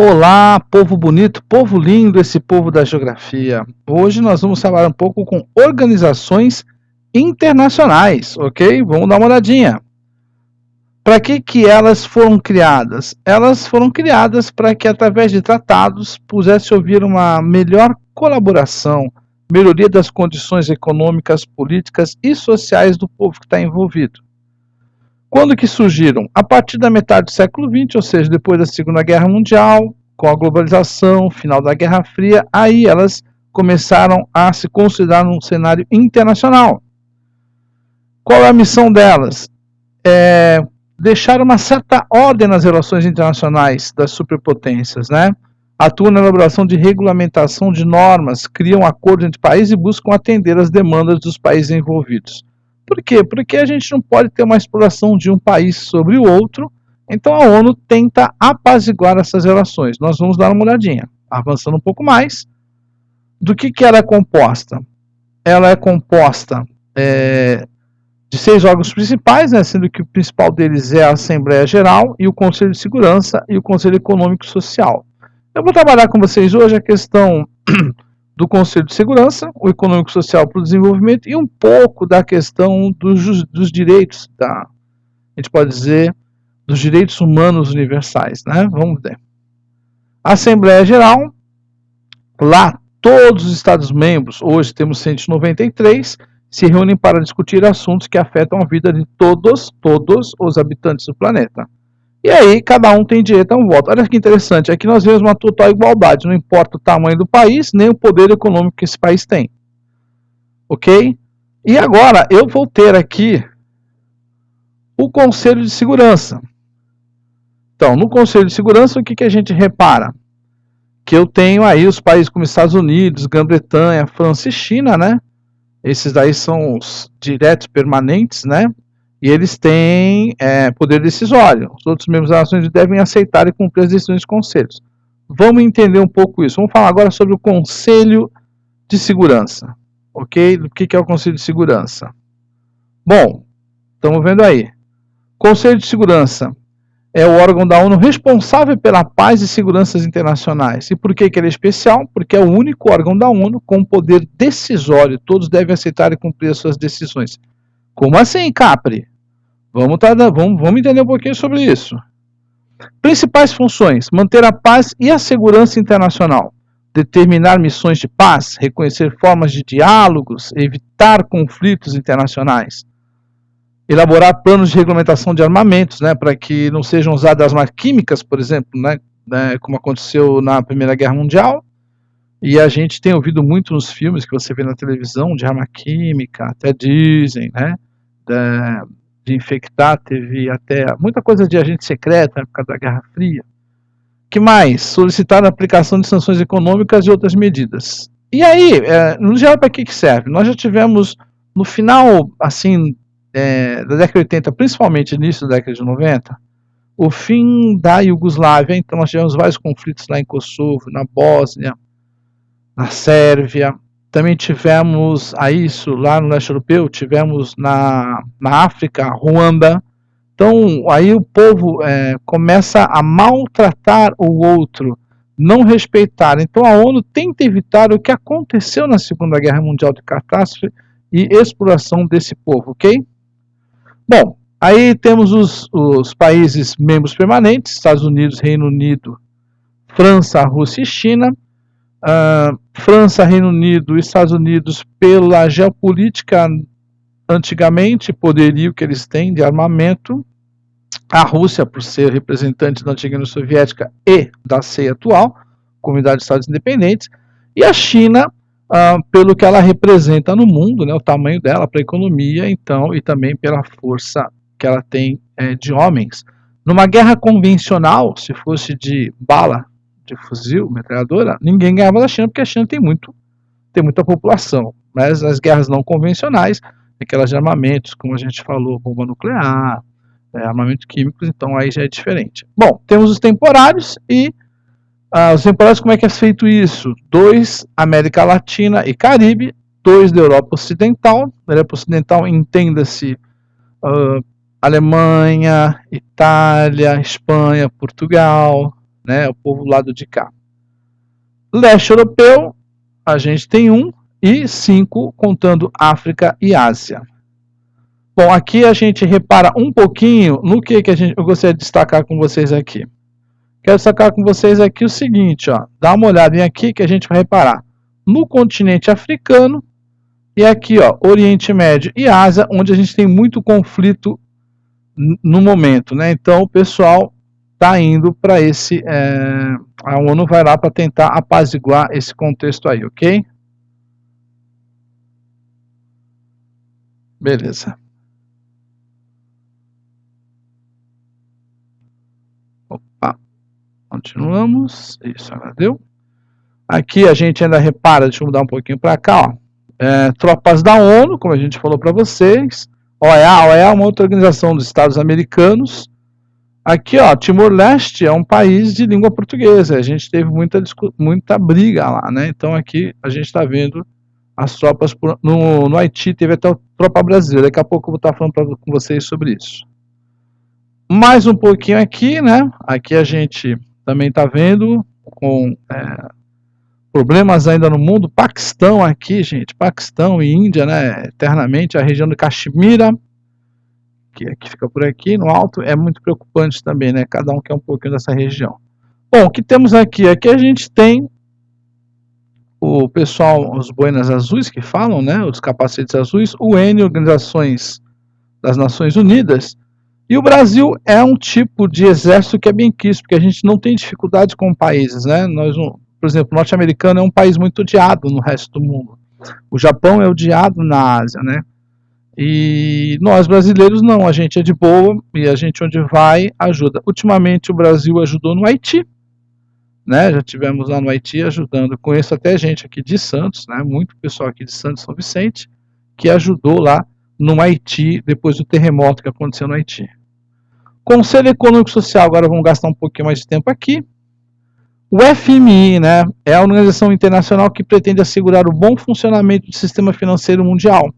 Olá, povo bonito, povo lindo, esse povo da geografia. Hoje nós vamos falar um pouco com organizações internacionais, ok? Vamos dar uma olhadinha. Para que elas foram criadas? Elas foram criadas para que, através de tratados, pudesse haver uma melhor colaboração, melhoria das condições econômicas, políticas e sociais do povo que está envolvido. Quando que surgiram? A partir da metade do século XX, ou seja, depois da Segunda Guerra Mundial, com a globalização, final da Guerra Fria, aí elas começaram a se considerar num cenário internacional. Qual é a missão delas? Deixar uma certa ordem nas relações internacionais das superpotências, né? Atuam na elaboração de regulamentação de normas, criam acordos entre países e buscam atender às demandas dos países envolvidos. Por quê? Porque a gente não pode ter uma exploração de um país sobre o outro, então a ONU tenta apaziguar essas relações. Nós vamos dar uma olhadinha, avançando um pouco mais. Do que ela é composta? Ela é composta de 6 órgãos principais, né, sendo que o principal deles é a Assembleia Geral e o Conselho de Segurança e o Conselho Econômico e Social. Eu vou trabalhar com vocês hoje a questão do Conselho de Segurança, o Econômico e Social para o Desenvolvimento e um pouco da questão dos direitos, a gente pode dizer, dos direitos humanos universais, né? Vamos ver. A Assembleia Geral, lá todos os Estados-membros, hoje temos 193, se reúnem para discutir assuntos que afetam a vida de todos os habitantes do planeta. E aí, cada um tem direito a um voto. Olha que interessante, aqui nós vemos uma total igualdade, não importa o tamanho do país, nem o poder econômico que esse país tem. Ok? E agora, eu vou ter aqui o Conselho de Segurança. Então, no Conselho de Segurança, o que a gente repara? Que eu tenho aí os países como Estados Unidos, Grã-Bretanha, França e China, né? Esses daí são os diretos permanentes, né? E eles têm poder decisório. Os outros membros das nações devem aceitar e cumprir as decisões dos conselhos. Vamos entender um pouco isso. Vamos falar agora sobre o Conselho de Segurança. Ok? O que é o Conselho de Segurança? Bom, estamos vendo aí. Conselho de Segurança é o órgão da ONU responsável pela paz e segurança internacionais. E por que ele é especial? Porque é o único órgão da ONU com poder decisório. Todos devem aceitar e cumprir as suas decisões. Como assim, Capri? Vamos entender um pouquinho sobre isso. Principais funções: manter a paz e a segurança internacional, determinar missões de paz, reconhecer formas de diálogos, evitar conflitos internacionais, elaborar planos de regulamentação de armamentos, né, para que não sejam usadas armas químicas, por exemplo, né, como aconteceu na Primeira Guerra Mundial. E a gente tem ouvido muito nos filmes que você vê na televisão de arma química, até dizem, né, de infectar, teve até muita coisa de agente secreto na época da Guerra Fria. Que mais? Solicitar a aplicação de sanções econômicas e outras medidas. E aí, no geral, para que serve? Nós já tivemos, no final, assim, da década de 80, principalmente início da década de 90, o fim da Iugoslávia. Então nós tivemos vários conflitos lá em Kosovo, na Bósnia, na Sérvia. Também tivemos isso lá no leste europeu, tivemos na África, Ruanda. Então, aí o povo começa a maltratar o outro, não respeitar. Então, a ONU tenta evitar o que aconteceu na Segunda Guerra Mundial de catástrofe e exploração desse povo, ok? Bom, aí temos os países membros permanentes, Estados Unidos, Reino Unido, França, Rússia e China. França, Reino Unido e Estados Unidos, pela geopolítica antigamente, poderio que eles têm de armamento. A Rússia, por ser representante da antiga União Soviética e da CEI atual, Comunidade de Estados Independentes. E a China, pelo que ela representa no mundo, né, o tamanho dela para a economia, então, e também pela força que ela tem de homens. Numa guerra convencional, se fosse de bala, de fuzil, metralhadora, ninguém ganhava da China, porque a China tem muita população. Mas as guerras não convencionais, aquelas de armamentos, como a gente falou, bomba nuclear, armamentos químicos, então aí já é diferente. Bom, temos os temporários e os temporários, como é que é feito isso? 2, América Latina e Caribe, 2 da Europa Ocidental. Na Europa Ocidental, entenda-se Alemanha, Itália, Espanha, Portugal, né? O povo do lado de cá. Leste europeu, a gente tem 1 e 5, contando África e Ásia. Bom, aqui a gente repara um pouquinho no que eu gostaria de destacar com vocês aqui. Quero destacar com vocês aqui o seguinte, ó, dá uma olhadinha aqui que a gente vai reparar. No continente africano e aqui, ó, Oriente Médio e Ásia, onde a gente tem muito conflito no momento, né? Então o pessoal está indo para esse... a ONU vai lá para tentar apaziguar esse contexto aí, ok? Beleza. Opa. Continuamos. Isso, agora deu. Aqui a gente ainda repara, deixa eu mudar um pouquinho para cá, ó. Tropas da ONU, como a gente falou para vocês. OEA é uma outra organização dos Estados Americanos. Aqui, ó, Timor-Leste é um país de língua portuguesa. A gente teve muita briga lá, né? Então aqui a gente está vendo as tropas no Haiti, teve até a tropa brasileira. Daqui a pouco eu vou estar falando com vocês sobre isso. Mais um pouquinho aqui, né? Aqui a gente também está vendo com problemas ainda no mundo. Paquistão aqui, gente. Paquistão e Índia, né? Eternamente. A região de Caxemira, que fica por aqui no alto, é muito preocupante também, né? Cada um quer um pouquinho dessa região. Bom, o que temos aqui? Aqui a gente tem o pessoal, os boinas azuis que falam, né? Os capacetes azuis, UN, Organizações das Nações Unidas. E o Brasil é um tipo de exército que é bem quisto, porque a gente não tem dificuldades com países, né? Por exemplo, o norte-americano é um país muito odiado no resto do mundo. O Japão é odiado na Ásia, né? E nós brasileiros não, a gente é de boa e a gente onde vai ajuda. Ultimamente o Brasil ajudou no Haiti, né? Já tivemos lá no Haiti ajudando. Conheço até gente aqui de Santos, né? Muito pessoal aqui de Santos, São Vicente, que ajudou lá no Haiti depois do terremoto que aconteceu no Haiti. Conselho Econômico e Social, agora vamos gastar um pouquinho mais de tempo aqui. O FMI, né, é a organização internacional que pretende assegurar o bom funcionamento do sistema financeiro mundial,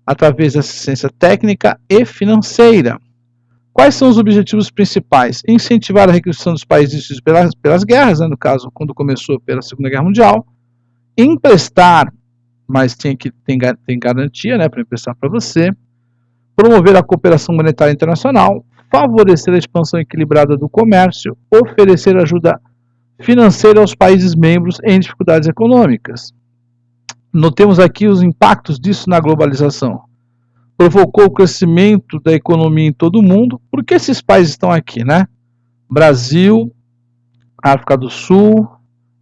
através da assistência técnica e financeira. Quais são os objetivos principais? Incentivar a reconstrução dos países pelas guerras, né, no caso, quando começou pela Segunda Guerra Mundial. Emprestar, mas tem garantia, né, para emprestar para você. Promover a cooperação monetária internacional. Favorecer a expansão equilibrada do comércio. Oferecer ajuda financeira aos países membros em dificuldades econômicas. Notemos aqui os impactos disso na globalização. Provocou o crescimento da economia em todo o mundo. Por que esses países estão aqui, né? Brasil, África do Sul,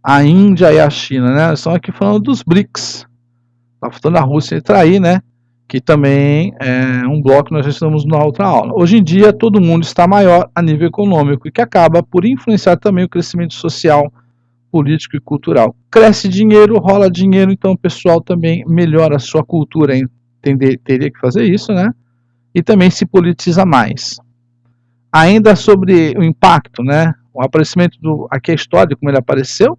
a Índia e a China, né? Estão aqui falando dos BRICS. Está faltando a Rússia entrar aí, né? Que também é um bloco que nós já estamos na outra aula. Hoje em dia, todo mundo está maior a nível econômico e que acaba por influenciar também o crescimento social, político e cultural. Cresce dinheiro, rola dinheiro, então o pessoal também melhora a sua cultura, teria que fazer isso, né? E também se politiza mais. Ainda sobre o impacto, né? O aparecimento aqui é a história de como ele apareceu.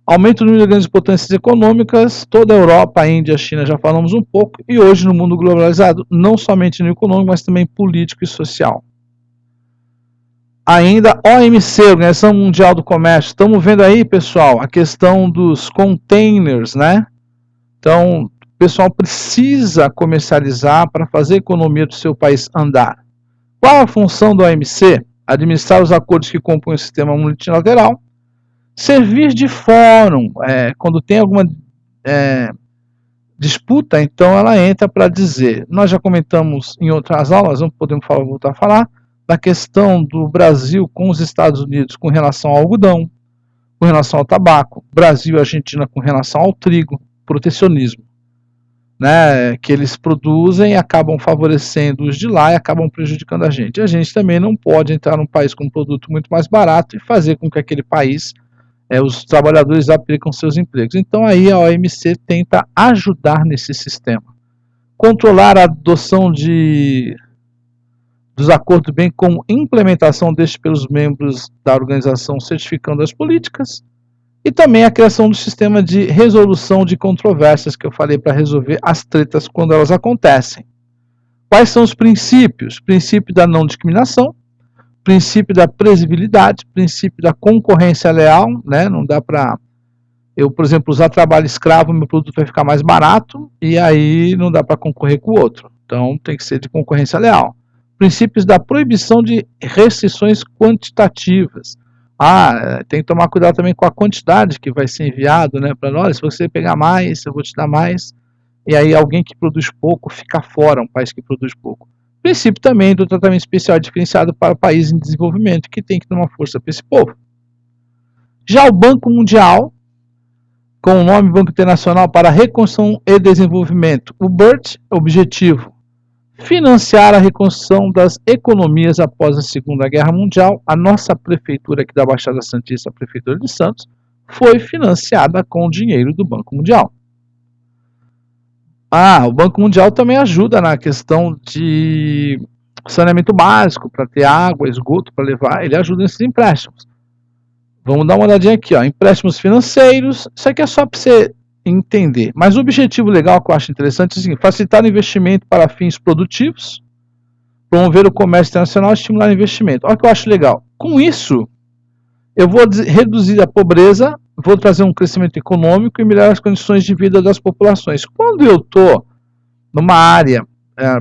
Aumento do número de grandes potências econômicas, toda a Europa, a Índia, a China, já falamos um pouco, e hoje no mundo globalizado, não somente no econômico, mas também político e social. Ainda OMC, Organização Mundial do Comércio, estamos vendo aí, pessoal, a questão dos containers, né? Então, o pessoal precisa comercializar para fazer a economia do seu país andar. Qual a função do OMC? Administrar os acordos que compõem o sistema multilateral, servir de fórum, quando tem alguma disputa, então ela entra para dizer, nós já comentamos em outras aulas, não podemos voltar a falar, da questão do Brasil com os Estados Unidos com relação ao algodão, com relação ao tabaco, Brasil e Argentina com relação ao trigo, protecionismo, né, que eles produzem e acabam favorecendo os de lá e acabam prejudicando a gente. A gente também não pode entrar num país com um produto muito mais barato e fazer com que aquele país os trabalhadores aplicam seus empregos. Então aí a OMC tenta ajudar nesse sistema. Controlar a adoção dos acordos, bem como implementação destes pelos membros da organização, certificando as políticas. E também a criação do sistema de resolução de controvérsias, que eu falei para resolver as tretas quando elas acontecem. Quais são os princípios? Princípio da não discriminação, princípio da previsibilidade, princípio da concorrência leal, né? Não dá para eu, por exemplo, usar trabalho escravo, meu produto vai ficar mais barato e aí não dá para concorrer com o outro. Então tem que ser de concorrência leal. Princípios da proibição de restrições quantitativas. Tem que tomar cuidado também com a quantidade que vai ser enviado, né, para nós. Se você pegar mais, eu vou te dar mais. E aí alguém que produz pouco fica fora, um país que produz pouco. Princípio também do tratamento especial diferenciado para países em desenvolvimento, que tem que dar uma força para esse povo. Já o Banco Mundial, com o nome Banco Internacional para Reconstrução e Desenvolvimento, o BERT, objetivo: financiar a reconstrução das economias após a Segunda Guerra Mundial. A nossa prefeitura aqui da Baixada Santista, a Prefeitura de Santos, foi financiada com o dinheiro do Banco Mundial. O Banco Mundial também ajuda na questão de saneamento básico, para ter água, esgoto, para levar, ele ajuda nesses empréstimos. Vamos dar uma olhadinha aqui, ó, empréstimos financeiros, isso aqui é só para você entender. Mas o objetivo legal que eu acho interessante é assim, facilitar o investimento para fins produtivos, promover o comércio internacional e estimular o investimento. Olha o que eu acho legal. Com isso, eu vou reduzir a pobreza, vou trazer um crescimento econômico e melhorar as condições de vida das populações. Quando eu estou numa área,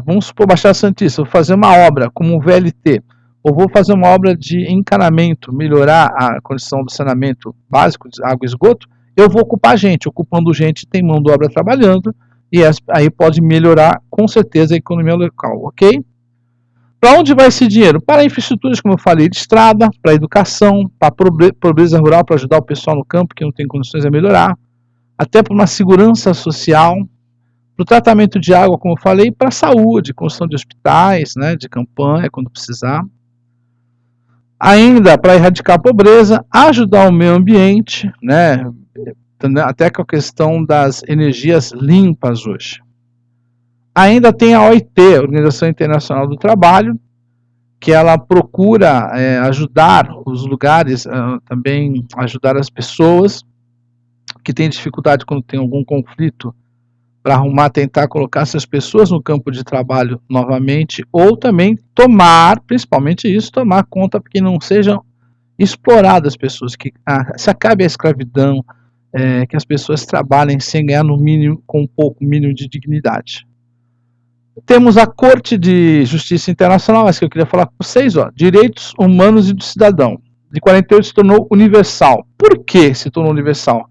vamos supor Baixada Santista, vou fazer uma obra como um VLT, ou vou fazer uma obra de encanamento, melhorar a condição do saneamento básico, de água e esgoto, eu vou ocupar gente. Ocupando gente, tem mão de obra trabalhando, e aí pode melhorar com certeza a economia local, ok? Para onde vai esse dinheiro? Para infraestruturas, como eu falei, de estrada, para educação, para pobreza rural, para ajudar o pessoal no campo que não tem condições a melhorar, até para uma segurança social, para o tratamento de água, como eu falei, para a saúde, construção de hospitais, né, de campanha, quando precisar. Ainda para erradicar a pobreza, ajudar o meio ambiente, né, até com a questão das energias limpas hoje. Ainda tem a OIT, Organização Internacional do Trabalho, que ela procura ajudar os lugares, também ajudar as pessoas que têm dificuldade quando tem algum conflito, para tentar colocar essas pessoas no campo de trabalho novamente, ou também principalmente isso, tomar conta para que não sejam exploradas as pessoas, que se acabe a escravidão, que as pessoas trabalhem sem ganhar no mínimo, com um pouco mínimo de dignidade. Temos a Corte de Justiça Internacional, essa que eu queria falar com vocês, ó, Direitos Humanos e do Cidadão. De 48 se tornou universal. Por que se tornou universal?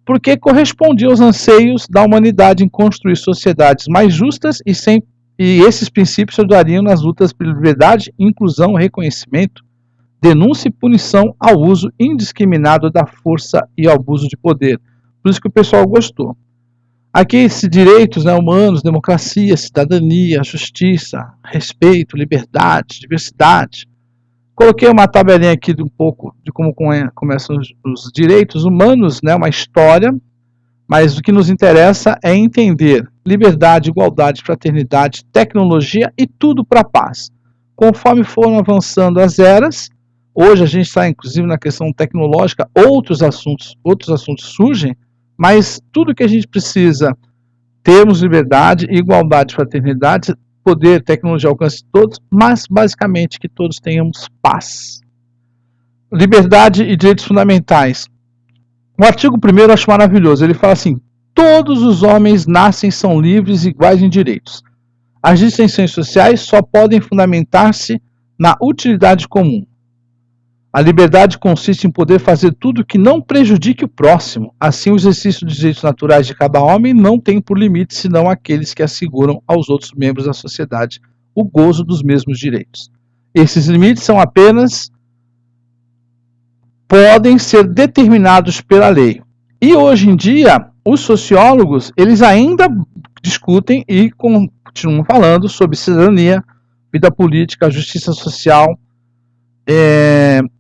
Porque correspondia aos anseios da humanidade em construir sociedades mais justas e esses princípios ajudariam nas lutas pela liberdade, inclusão, reconhecimento, denúncia e punição ao uso indiscriminado da força e ao abuso de poder. Por isso que o pessoal gostou. Aqui esses direitos, né, humanos, democracia, cidadania, justiça, respeito, liberdade, diversidade. Coloquei uma tabelinha aqui de um pouco de como começam os direitos humanos, né, uma história, mas o que nos interessa é entender liberdade, igualdade, fraternidade, tecnologia e tudo para a paz. Conforme foram avançando as eras, hoje a gente está inclusive na questão tecnológica, outros assuntos surgem, mas tudo que a gente precisa, termos liberdade, igualdade, fraternidade, poder, tecnologia, alcance de todos, mas basicamente que todos tenhamos paz. Liberdade e direitos fundamentais. O artigo 1º eu acho maravilhoso, ele fala assim: todos os homens nascem são livres e iguais em direitos. As distinções sociais só podem fundamentar-se na utilidade comum. A liberdade consiste em poder fazer tudo que não prejudique o próximo. Assim, o exercício dos direitos naturais de cada homem não tem por limite senão aqueles que asseguram aos outros membros da sociedade o gozo dos mesmos direitos. Esses limites são apenas podem ser determinados pela lei. E hoje em dia, os sociólogos, eles ainda discutem e continuam falando sobre cidadania, vida política, justiça social,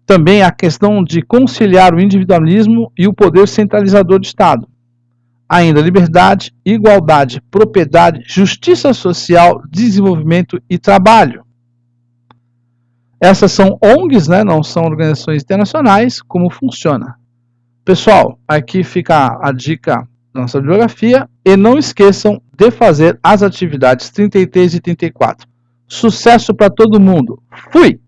também a questão de conciliar o individualismo e o poder centralizador do Estado. Ainda liberdade, igualdade, propriedade, justiça social, desenvolvimento e trabalho. Essas são ONGs, né, não são organizações internacionais. Como funciona? Pessoal, aqui fica a dica da nossa bibliografia e não esqueçam de fazer as atividades 33 e 34. Sucesso para todo mundo. Fui!